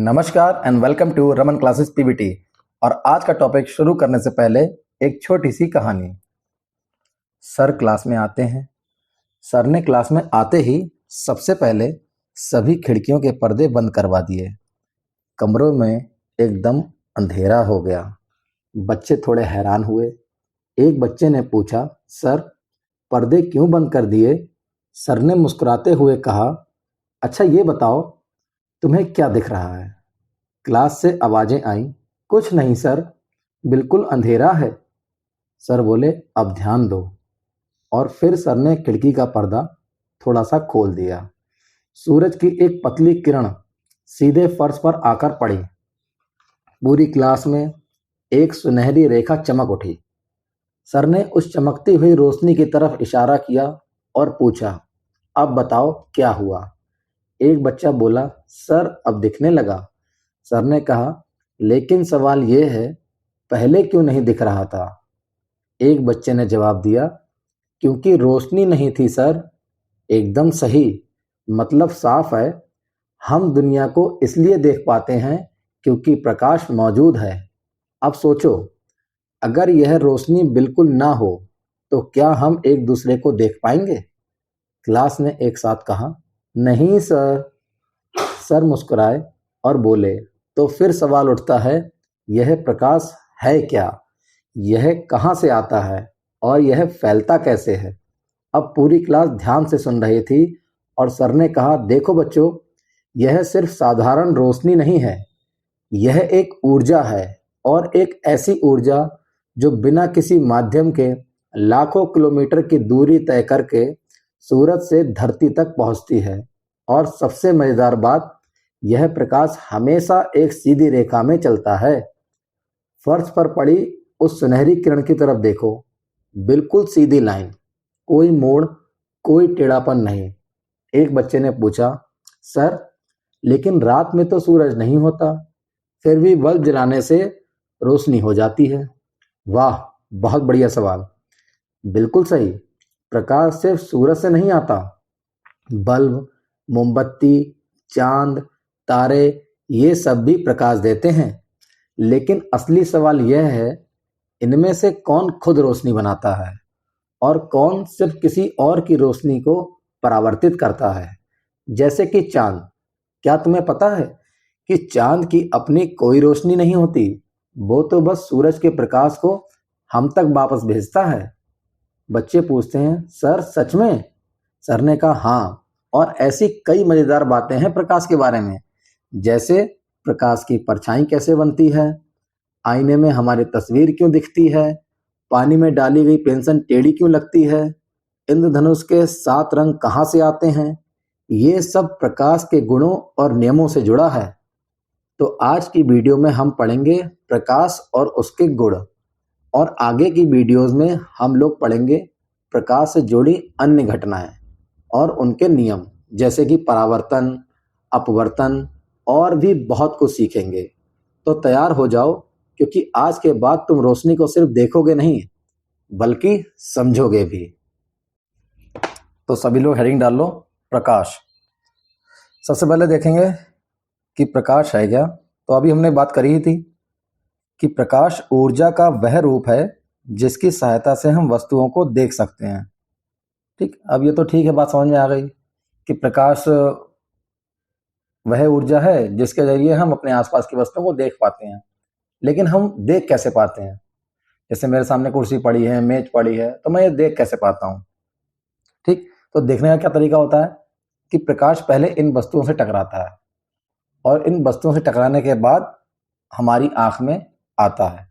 नमस्कार and welcome to Raman classes PBT. और आज का टॉपिक शुरू करने से पहले एक छोटी सी कहानी। सर क्लास में आते हैं। सर ने क्लास में आते ही सबसे पहले सभी खिड़कियों के पर्दे बंद करवा दिए। कमरों में एकदम अंधेरा हो गया। बच्चे थोड़े हैरान हुए। एक बच्चे ने पूछा, सर पर्दे क्यों बंद कर दिए? सर ने मुस्कुराते हुए कहा, अच्छा ये बताओ तुम्हें क्या दिख रहा है? क्लास से आवाजें आईं, कुछ नहीं सर, बिल्कुल अंधेरा है। सर बोले, अब ध्यान दो। और फिर सर ने खिड़की का पर्दा थोड़ा सा खोल दिया। सूरज की एक पतली किरण सीधे फर्श पर आकर पड़ी। पूरी क्लास में एक सुनहरी रेखा चमक उठी। सर ने उस चमकती हुई रोशनी की तरफ इशारा किया और पूछा, अब बताओ क्या हुआ? एक बच्चा बोला, सर अब दिखने लगा। सर ने कहा, लेकिन सवाल यह है, पहले क्यों नहीं दिख रहा था? एक बच्चे ने जवाब दिया, क्योंकि रोशनी नहीं थी सर। एकदम सही, मतलब साफ है। हम दुनिया को इसलिए देख पाते हैं क्योंकि प्रकाश मौजूद है। अब सोचो, अगर यह रोशनी बिल्कुल ना हो तो क्या हम एक दूसरे को देख पाएंगे? क्लास ने एक साथ कहा, नहीं सर। सर मुस्कुराए और बोले, तो फिर सवाल उठता है, यह प्रकाश है क्या? यह कहाँ से आता है और यह फैलता कैसे है? अब पूरी क्लास ध्यान से सुन रही थी और सर ने कहा, देखो बच्चों, यह सिर्फ साधारण रोशनी नहीं है, यह एक ऊर्जा है। और एक ऐसी ऊर्जा जो बिना किसी माध्यम के लाखों किलोमीटर की दूरी तय करके सूरज से धरती तक पहुंचती है। और सबसे मजेदार बात, यह प्रकाश हमेशा एक सीधी रेखा में चलता है। फर्श पर पड़ी उस सुनहरी किरण की तरफ देखो, बिल्कुल सीधी लाइन, कोई मोड़, कोई टेढ़ापन नहीं। एक बच्चे ने पूछा, सर लेकिन रात में तो सूरज नहीं होता, फिर भी बल्ब जलाने से रोशनी हो जाती है। वाह, बहुत बढ़िया सवाल। बिल्कुल सही, प्रकाश सिर्फ सूरज से नहीं आता। बल्ब, मोमबत्ती, चांद, तारे, ये सब भी प्रकाश देते हैं। लेकिन असली सवाल यह है, इनमें से कौन खुद रोशनी बनाता है और कौन सिर्फ किसी और की रोशनी को परावर्तित करता है? जैसे कि चांद। क्या तुम्हें पता है कि चांद की अपनी कोई रोशनी नहीं होती, वो तो बस सूरज के प्रकाश को हम तक वापस भेजता है। बच्चे पूछते हैं, सर सच में? सर ने कहा, हाँ, और ऐसी कई मजेदार बातें हैं प्रकाश के बारे में, जैसे प्रकाश की परछाई कैसे बनती है, आईने में हमारी तस्वीर क्यों दिखती है, पानी में डाली गई पेंसिल टेढ़ी क्यों लगती है, इंद्रधनुष के 7 रंग कहाँ से आते हैं। ये सब प्रकाश के गुणों और नियमों से जुड़ा है। तो आज की वीडियो में हम पढ़ेंगे प्रकाश और उसके गुण, और आगे की वीडियोस में हम लोग पढ़ेंगे प्रकाश से जुड़ी अन्य घटनाएं और उनके नियम, जैसे कि परावर्तन, अपवर्तन, और भी बहुत कुछ सीखेंगे। तो तैयार हो जाओ, क्योंकि आज के बाद तुम रोशनी को सिर्फ देखोगे नहीं, बल्कि समझोगे भी। तो सभी लोग हेडिंग डाल लो, प्रकाश। सबसे पहले देखेंगे कि प्रकाश है क्या। तो अभी हमने बात करी ही थी कि प्रकाश ऊर्जा का वह रूप है जिसकी सहायता से हम वस्तुओं को देख सकते हैं। ठीक, अब ये तो ठीक है, बात समझ में आ गई कि प्रकाश वह ऊर्जा है जिसके जरिए हम अपने आसपास की वस्तुओं को देख पाते हैं। लेकिन हम देख कैसे पाते हैं? जैसे मेरे सामने कुर्सी पड़ी है, मेज पड़ी है, तो मैं ये देख कैसे पाता हूँ? ठीक, तो देखने का क्या तरीका होता है कि प्रकाश पहले इन वस्तुओं से टकराता है और इन वस्तुओं से टकराने के बाद हमारी आंख में आता है,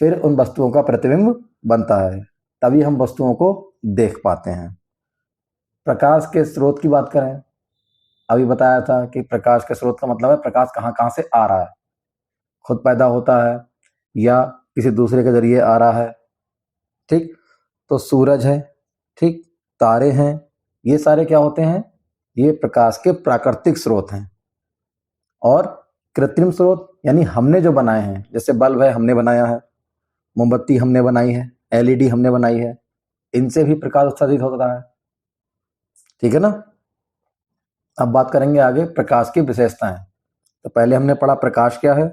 फिर उन वस्तुओं का प्रतिबिंब बनता है, तभी हम वस्तुओं को देख पाते हैं। प्रकाश के स्रोत की बात करें, अभी बताया था कि प्रकाश के स्रोत का मतलब है प्रकाश कहाँ कहाँ से आ रहा है, खुद पैदा होता है या किसी दूसरे के जरिए आ रहा है। ठीक, तो सूरज है, ठीक, तारे हैं, ये सारे क्या होते हैं? ये प्रकाश के प्राकृतिक स्रोत हैं। और कृत्रिम स्रोत यानी हमने जो बनाए हैं, जैसे बल्ब है, हमने बनाया है, मोमबत्ती हमने बनाई है, एलईडी हमने बनाई है, इनसे भी प्रकाश उत्सर्जित होता है। ठीक है ना। अब बात करेंगे आगे प्रकाश की विशेषताएं। तो पहले हमने पढ़ा प्रकाश क्या है,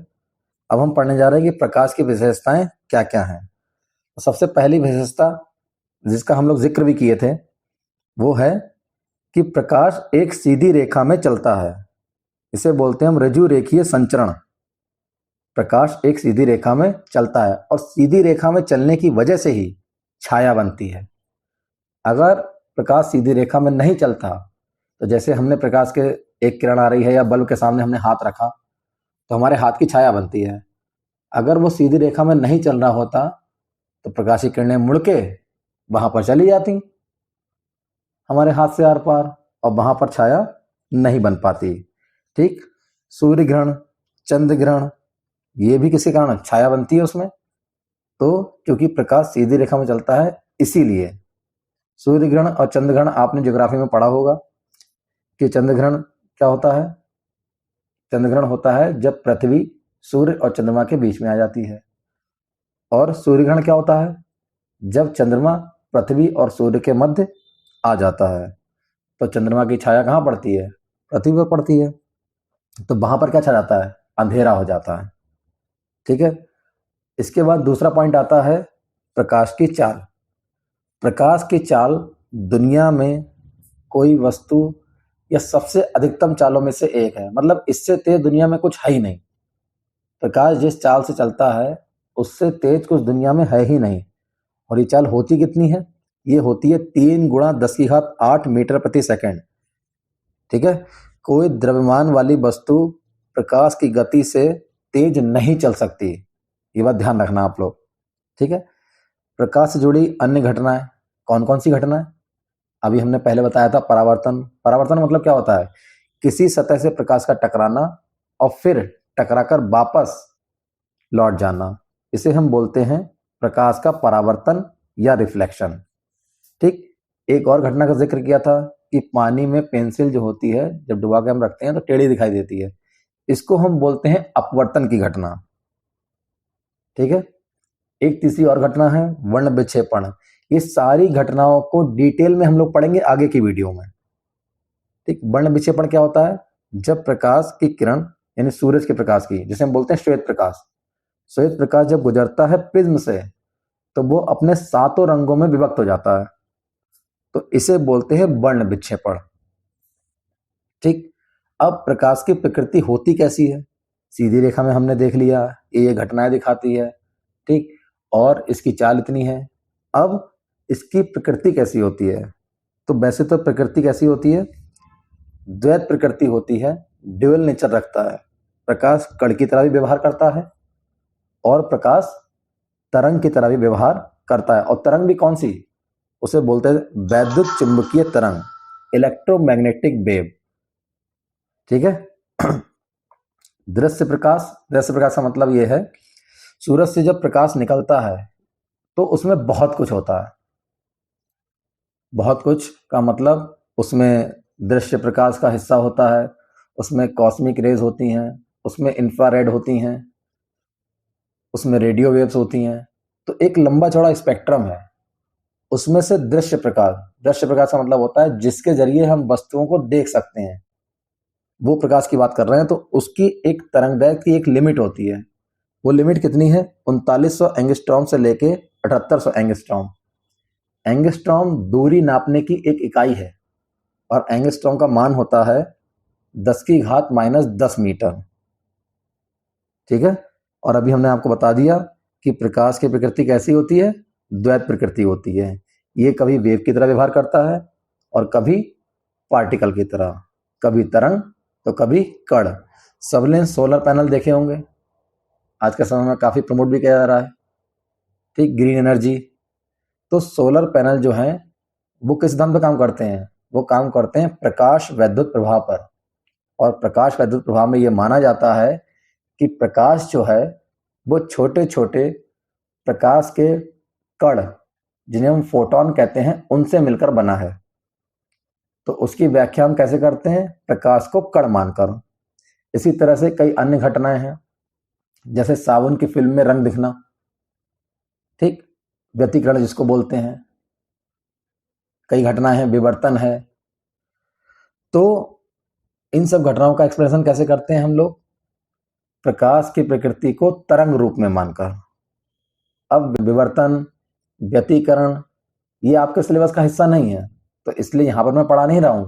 अब हम पढ़ने जा रहे हैं कि प्रकाश की विशेषताएं क्या क्या हैं। तो सबसे पहली विशेषता जिसका हम लोग जिक्र भी किए थे वो है कि प्रकाश एक सीधी रेखा में चलता है। इसे बोलते हैं हम रज्जु रेखीय संचरण। प्रकाश एक सीधी रेखा में चलता है और सीधी रेखा में चलने की वजह से ही छाया बनती है। अगर प्रकाश सीधी रेखा में नहीं चलता तो जैसे हमने प्रकाश के एक किरण आ रही है या बल्ब के सामने हमने हाथ रखा तो हमारे हाथ की छाया बनती है। अगर वो सीधी रेखा में नहीं चल रहा होता तो प्रकाश की किरणें मुड़ के वहां पर चली जाती हमारे हाथ से आर पार और वहां पर छाया नहीं बन पाती। ठीक, सूर्य ग्रहण, चंद्र ग्रहण, ये भी किसी कारण छाया बनती है उसमें। तो क्योंकि प्रकाश सीधी रेखा में चलता है इसीलिए सूर्य ग्रहण और चंद्र ग्रहण आपने ज्योग्राफी में पढ़ा होगा कि चंद्र ग्रहण क्या होता है। चंद्र ग्रहण होता है जब पृथ्वी सूर्य और चंद्रमा के बीच में आ जाती है। और सूर्य ग्रहण क्या होता है जब चंद्रमा पृथ्वी और सूर्य के मध्य आ जाता है। तो चंद्रमा की छाया कहाँ पड़ती है, पृथ्वी पर पड़ती है। तो वहां पर क्या छा जाता है, अंधेरा हो जाता है। ठीक है, इसके बाद दूसरा पॉइंट आता है प्रकाश की चाल। प्रकाश की चाल दुनिया में कोई वस्तु या सबसे अधिकतम चालों में से एक है, मतलब इससे तेज दुनिया में कुछ है ही नहीं। प्रकाश जिस चाल से चलता है उससे तेज कुछ दुनिया में है ही नहीं। और ये चाल होती कितनी है, ये होती है 3 × 10⁸ मीटर प्रति सेकंड। ठीक है, कोई द्रव्यमान वाली वस्तु प्रकाश की गति से तेज नहीं चल सकती, ये बात ध्यान रखना आप लोग। ठीक है, प्रकाश से जुड़ी अन्य घटनाएं कौन कौन सी घटनाएं, अभी हमने पहले बताया था परावर्तन। परावर्तन मतलब क्या होता है, किसी सतह से प्रकाश का टकराना और फिर टकराकर वापस लौट जाना, इसे हम बोलते हैं प्रकाश का परावर्तन या रिफ्लेक्शन। ठीक, एक और घटना का जिक्र किया था कि पानी में पेंसिल जो होती है जब डुबा के हम रखते हैं तो टेढ़ी दिखाई देती है, इसको हम बोलते हैं अपवर्तन की घटना। ठीक है, एक तीसरी और घटना है वर्ण विक्षेपण। ये सारी घटनाओं को डिटेल में हम लोग पढ़ेंगे आगे की वीडियो में। ठीक, वर्ण विक्षेपण क्या होता है, जब प्रकाश की किरण यानी सूरज के प्रकाश की, जिसे हम बोलते हैं श्वेत प्रकाश, श्वेत प्रकाश जब गुजरता है प्रिज्म से तो वो अपने 7 रंगों में विभक्त हो जाता है, तो इसे बोलते हैं वर्ण विक्षेपण। ठीक, अब प्रकाश की प्रकृति होती कैसी है, सीधी रेखा में हमने देख लिया ये घटनाएं दिखाती है। ठीक, और इसकी चाल इतनी है। अब इसकी प्रकृति कैसी होती है, तो वैसे तो प्रकृति कैसी होती है, द्वैत प्रकृति होती है, ड्यूअल नेचर रखता है। प्रकाश कण की तरह भी व्यवहार करता है और प्रकाश तरंग की तरह भी व्यवहार करता है। और तरंग भी कौन सी, उसे बोलते हैं वैद्युत चुंबकीय तरंग, इलेक्ट्रोमैग्नेटिक वेव। ठीक है, दृश्य प्रकाश, दृश्य प्रकाश का मतलब यह है सूरज से जब प्रकाश निकलता है तो उसमें बहुत कुछ होता है। बहुत कुछ का मतलब उसमें दृश्य प्रकाश का हिस्सा होता है, उसमें कॉस्मिक रेज होती हैं, उसमें इंफ्रारेड होती हैं, उसमें रेडियो वेव्स होती हैं। तो एक लंबा चौड़ा स्पेक्ट्रम है, उसमें से दृश्य प्रकाश, दृश्य प्रकाश का मतलब होता है जिसके जरिए हम वस्तुओं को देख सकते हैं, वो प्रकाश की बात कर रहे हैं। तो उसकी एक तरंगदैर्घ्य की एक लिमिट होती है, वो लिमिट कितनी है, 3900 एंगस्ट्रॉम से लेके 7800 एंगस्ट्रॉम। एंगस्ट्रॉम दूरी नापने की एक इकाई है और एंगस्ट्रॉम का मान होता है 10⁻⁻10 मीटर। ठीक है, और अभी हमने आपको बता दिया कि प्रकाश की प्रकृति कैसी होती है, द्वैत प्रकृति होती है। ये कभी वेव की तरह व्यवहार करता है और कभी पार्टिकल की तरह, कभी तरंग तो कभी कण। सबने सोलर पैनल देखे होंगे, आज के समय में काफी प्रमोट भी किया जा रहा है। ठीक, ग्रीन एनर्जी। तो सोलर पैनल जो हैं वो किस सिद्धांत पर काम करते हैं, वो काम करते हैं प्रकाश वैद्युत प्रभाव पर। और प्रकाश वैद्युत प्रभाव में ये माना जाता है कि प्रकाश जो है वो छोटे छोटे प्रकाश के कण, जिन्हें हम फोटोन कहते हैं, उनसे मिलकर बना है। तो उसकी व्याख्या हम कैसे करते हैं, प्रकाश को कण मानकर। इसी तरह से कई अन्य घटनाएं हैं, जैसे साबुन की फिल्म में रंग दिखना, ठीक, व्यतिकरण जिसको बोलते हैं। कई घटनाएं हैं, विवर्तन है। तो इन सब घटनाओं का एक्सप्रेशन कैसे करते हैं हम लोग, प्रकाश की प्रकृति को तरंग रूप में मानकर। अब विवर्तन, व्यतिकरण ये आपके सिलेबस का हिस्सा नहीं है, तो इसलिए यहां पर मैं पढ़ा नहीं रहा हूं,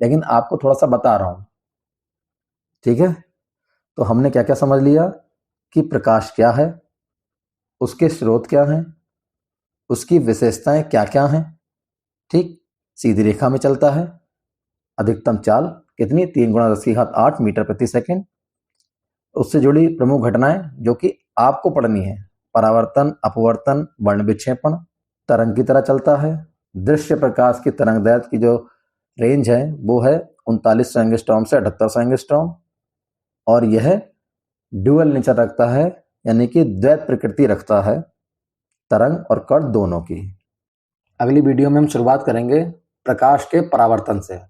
लेकिन आपको थोड़ा सा बता रहा हूं। ठीक है, तो हमने क्या क्या समझ लिया कि प्रकाश क्या है, उसके स्रोत क्या हैं, उसकी विशेषताएं क्या क्या हैं। ठीक, सीधी रेखा में चलता है, अधिकतम चाल कितनी 3 × 10⁸ मीटर प्रति सेकंड। उससे जुड़ी प्रमुख घटनाएं जो कि आपको पढ़नी है, परावर्तन, अपवर्तन, वर्ण विक्षेपण। तरंग की तरह चलता है। दृश्य प्रकाश की तरंग दैर्घ्य की जो रेंज है वो है 3900 एंगस्ट्रॉम से 7800 एंगस्ट्रॉम, और यह ड्यूअल नेचर रखता है, यानी कि द्वैत प्रकृति रखता है, तरंग और कण दोनों की। अगली वीडियो में हम शुरुआत करेंगे प्रकाश के परावर्तन से।